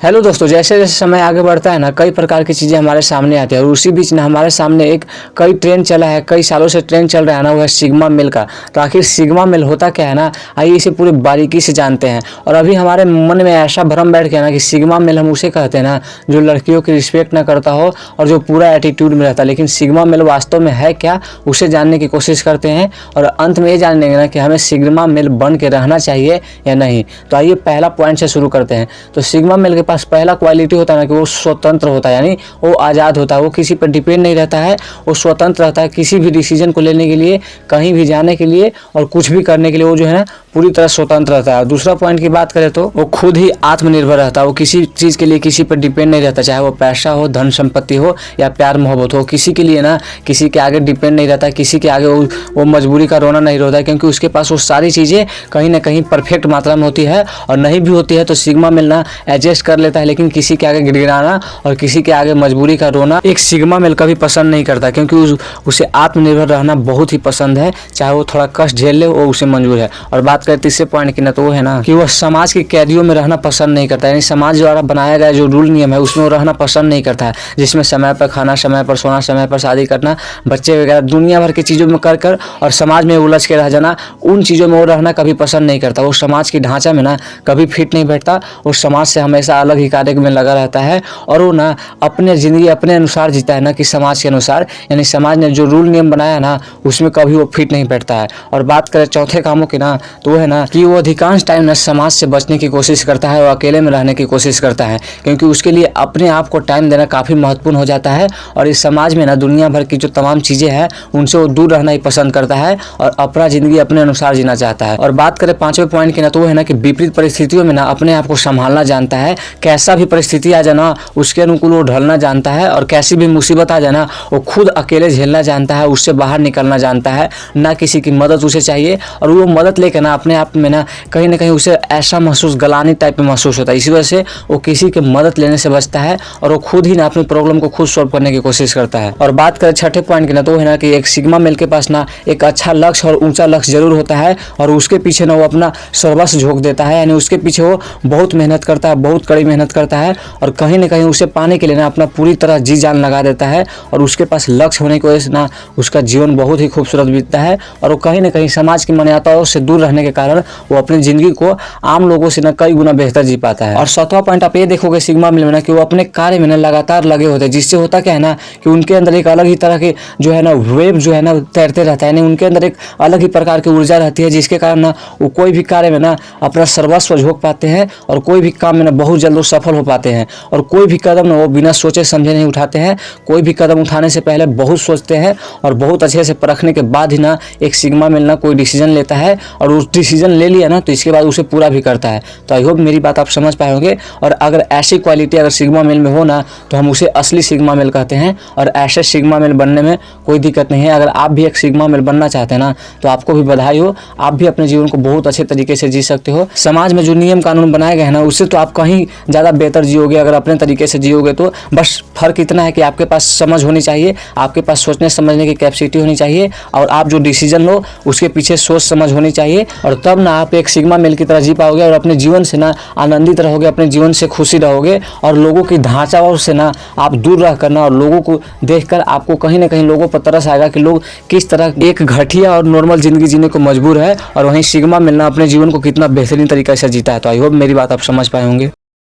Hello दोस्तों, जैसे जैसे समय आगे बढ़ता है ना, कई प्रकार की चीज़ें हमारे सामने आती है और उसी बीच ना हमारे सामने एक कई ट्रेंड चला है, कई सालों से ट्रेंड चल रहा है ना, वो है सिग्मा मिल का। तो आखिर सिग्मा मिल होता क्या है ना, आइए इसे पूरी बारीकी से जानते हैं। और अभी हमारे मन में ऐसा भ्रम बैठ गया ना कि सिग्मा मिल हम उसे कहते हैं ना जो लड़कियों की रिस्पेक्ट ना करता हो और जो पूरा एटीट्यूड में रहता है। लेकिन सिग्मा मिल वास्तव में है क्या, उसे जानने की कोशिश करते हैं और अंत में ये जान लेंगे ना कि हमें सिग्मा मिल बन के रहना चाहिए या नहीं। तो आइए पहला पॉइंट से शुरू करते हैं। तो सिग्मा मिल के पास पहला क्वालिटी होता है ना कि वो स्वतंत्र होता है, यानी वो आज़ाद होता है, वो किसी पर डिपेंड नहीं रहता है, वो स्वतंत्र रहता है किसी भी डिसीजन को लेने के लिए, कहीं भी जाने के लिए और कुछ भी करने के लिए वो जो है ना पूरी तरह स्वतंत्र रहता है। दूसरा पॉइंट की बात करें तो वो खुद ही आत्मनिर्भर रहता है, वो किसी चीज़ के लिए किसी पर डिपेंड नहीं रहता, चाहे वो पैसा हो, धन संपत्ति हो या प्यार मोहब्बत हो, किसी के लिए ना किसी के आगे डिपेंड नहीं रहता, किसी के आगे वो मजबूरी का रोना नहीं रोता है, क्योंकि उसके पास वो सारी चीज़ें कहीं ना कहीं परफेक्ट मात्रा में होती है। और नहीं भी होती है तो सिग्मा मिलना एडजस्ट कर लेता है, लेकिन किसी के आगे गिड़गिड़ाना और किसी के आगे मजबूरी का रोना एक सिग्मा मिल कभी पसंद नहीं करता, क्योंकि उसे आत्मनिर्भर रहना बहुत ही पसंद है, चाहे वो थोड़ा कष्ट झेल ले वो उसे मंजूर है। और बात करें तीसरे पॉइंट की ना, तो वो है ना कि वह समाज की कैदियों में रहना पसंद नहीं करता, यानी समाज द्वारा बनाया गया जो रूल नियम है उसमें वो रहना पसंद नहीं करता है, जिसमें समय पर खाना, समय पर सोना, समय पर शादी करना, बच्चे वगैरह दुनिया भर की चीज़ों में कर और समाज में उलझ के रह जाना, उन चीज़ों में वो रहना कभी पसंद नहीं करता। वो समाज की ढांचा में ना कभी फिट नहीं बैठता, वो समाज से हमेशा अलग ही कार्य में लगा रहता है और वो ना अपने ज़िंदगी अपने अनुसार जीता है, ना कि समाज के अनुसार, यानी समाज ने जो रूल नियम बनाया ना उसमें कभी वो फिट नहीं बैठता है। और बात करें चौथे कामों की ना, तो वो है ना कि वो अधिकांश टाइम ना समाज से बचने की कोशिश करता है, वो अकेले में रहने की कोशिश करता है, क्योंकि उसके लिए अपने आप को टाइम देना काफ़ी महत्वपूर्ण हो जाता है। और इस समाज में ना दुनिया भर की जो तमाम चीज़ें हैं उनसे वो दूर रहना ही पसंद करता है और अपना ज़िंदगी अपने अनुसार जीना चाहता है। और बात करें पाँचवें पॉइंट की ना, तो वो है ना कि विपरीत परिस्थितियों में ना अपने आप को संभालना जानता है, कैसा भी परिस्थिति आ जाना उसके अनुकूल वो ढलना जानता है, और कैसी भी मुसीबत आ जाना वो खुद अकेले झेलना जानता है, उससे बाहर निकलना जानता है, ना किसी की मदद उसे चाहिए। और वो मदद लेकर ना अपने आप में ना कहीं उसे ऐसा महसूस गलानी टाइप में महसूस होता है, इसी वजह से वो किसी की मदद लेने से बचता है और वो खुद ही ना अपनी प्रॉब्लम को खुद सॉल्व करने की कोशिश करता है। और बात करें छठे पॉइंट की ना, तो वो है ना कि एक सिग्मा मिल के पास ना एक अच्छा लक्ष्य और ऊंचा लक्ष्य जरूर होता है और उसके पीछे ना वो अपना सर्वस्व झोंक देता है, यानी उसके पीछे वो बहुत मेहनत करता है, बहुत कड़ी मेहनत करता है और कहीं ना कहीं उसे पाने के लिए ना अपना पूरी तरह जी जान लगा देता है। और उसके पास लक्ष्य होने की वजह से ना उसका जीवन बहुत ही खूबसूरत बीतता है और वो कहीं ना कहीं समाज की मान्यताओं से दूर रहने के कारण वो अपनी ज़िंदगी को आम लोगों से ना कई गुना बेहतर जी पाता है। और सातवां पॉइंट आप ये देखोगे सिग्मा मिल में ना कि वो अपने कार्य में ना लगातार लगे होते हैं, जिससे होता क्या है ना कि उनके अंदर एक अलग ही तरह के जो है ना वेव जो है ना तैरते रहता है, यानी उनके अंदर एक अलग ही प्रकार की ऊर्जा रहती है, जिसके कारण ना वो कोई भी कार्य में ना अपना सर्वस्व झोंक पाते हैं और कोई भी काम में ना बहुत जल्द वो सफल हो पाते हैं। और कोई भी कदम ना वो बिना सोचे समझे नहीं उठाते हैं, कोई भी कदम उठाने से पहले बहुत सोचते हैं और बहुत अच्छे से परखने के बाद ही ना एक सिग्मा मिल ना कोई डिसीजन लेता है, और उस डिसीजन ले लिया ना तो इसके बाद उसे पूरा भी करता है। तो आई होप मेरी बात आप समझ पाए होंगे। और अगर ऐसी क्वालिटी अगर सिग्मा मिल में हो ना तो हम उसे असली सिग्मा मिल कहते हैं और ऐसे सिग्मा मिल बनने में कोई दिक्कत नहीं है। अगर आप भी एक सिग्मा मिल बनना चाहते हैं ना तो आपको भी बधाई हो, आप भी अपने जीवन को बहुत अच्छे तरीके से जी सकते हो। समाज में जो नियम कानून बनाए गए हैं ना उससे तो आप कहीं ज़्यादा बेहतर जियोगे अगर अपने तरीके से जियोगे तो। बस फर्क इतना है कि आपके पास समझ होनी चाहिए, आपके पास सोचने समझने की कैपेसिटी होनी चाहिए और आप जो डिसीजन लो उसके पीछे सोच समझ होनी चाहिए, और तब ना आप एक सिग्मा मिल की तरह जी पाओगे और अपने जीवन से ना आनंदित रहोगे, अपने जीवन से खुशी रहोगे और लोगों की ढांचाओं से ना आप दूर रह करना, और लोगों को देखकर आपको कहीं ना कहीं लोगों पर तरस आएगा कि लोग किस तरह एक घटिया और नॉर्मल जिंदगी जीने को मजबूर है और वहीं सिग्मा मिलना अपने जीवन को कितना बेहतरीन तरीके से जीता है। तो आई होप मेरी बात आप समझ पाए होंगे।